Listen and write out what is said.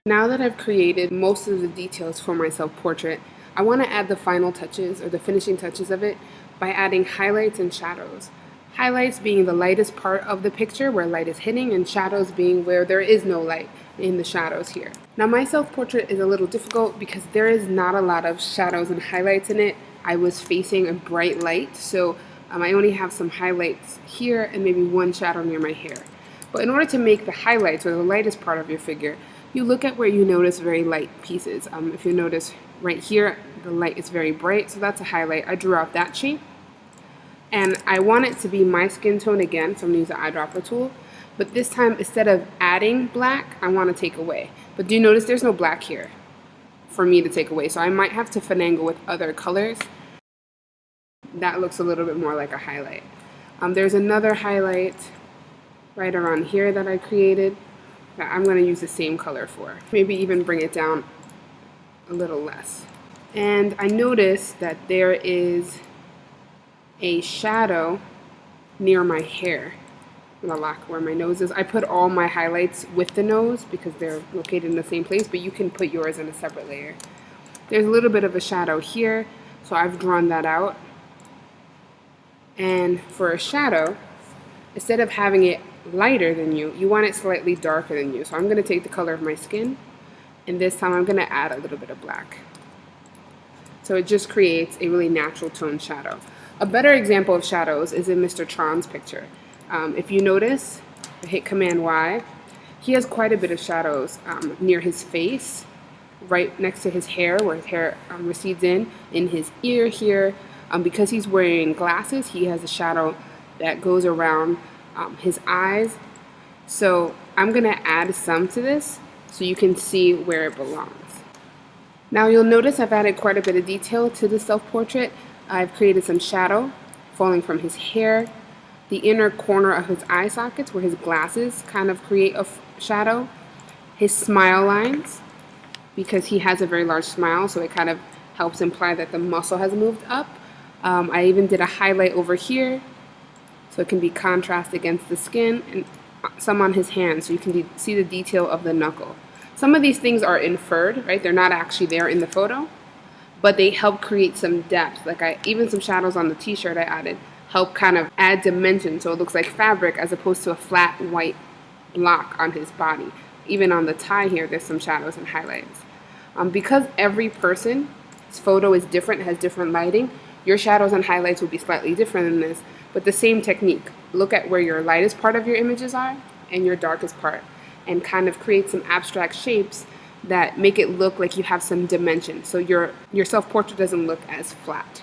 Now that I've created most of the details for my self-portrait, I want to add the final touches or the finishing touches of it by adding highlights and shadows. Highlights being the lightest part of the picture where light is hitting, and shadows being where there is no light in the shadows here. Now my self-portrait is a little difficult because there is not a lot of shadows and highlights in it. I was facing a bright light, so I only have some highlights here and maybe one shadow near my hair. But in order to make the highlights or the lightest part of your figure, you look at where you notice very light pieces. If you notice right here, the light is very bright, so that's a highlight. I drew out that shape. And I want it to be my skin tone again, so I'm going to use the eyedropper tool. But this time, instead of adding black, I want to take away. But do you notice there's no black here for me to take away? So I might have to finagle with other colors. That looks a little bit more like a highlight. There's another highlight right around here that I created that I'm going to use the same color for. Maybe even bring it down a little less. And I noticed that there is a shadow near my hair, where my nose is. I put all my highlights with the nose because they're located in the same place, but you can put yours in a separate layer. There's a little bit of a shadow here, so I've drawn that out. And for a shadow, instead of having it lighter than you, you want it slightly darker than you. So I'm going to take the color of my skin, and this time I'm going to add a little bit of black. So it just creates a really natural tone shadow. A better example of shadows is in Mr. Tron's picture. If you notice, I hit Command Y, he has quite a bit of shadows near his face, right next to his hair, where his hair recedes in his ear here. Because he's wearing glasses, he has a shadow that goes around his eyes. So I'm going to add some to this so you can see where it belongs. Now you'll notice I've added quite a bit of detail to the self-portrait. I've created some shadow falling from his hair, the inner corner of his eye sockets where his glasses kind of create a shadow, his smile lines, because he has a very large smile, so it kind of helps imply that the muscle has moved up. I even did a highlight over here so it can be contrast against the skin, and some on his hand so you can see the detail of the knuckle. Some of these things are inferred, right? They're not actually there in the photo, but they help create some depth. Like even some shadows on the t-shirt I added help kind of add dimension so it looks like fabric as opposed to a flat white block on his body. Even on the tie here, there's some shadows and highlights. Because every person's photo is different, has different lighting, your shadows and highlights will be slightly different than this, but the same technique. Look at where your lightest part of your images are and your darkest part, and kind of create some abstract shapes that make it look like you have some dimension, so your self-portrait doesn't look as flat.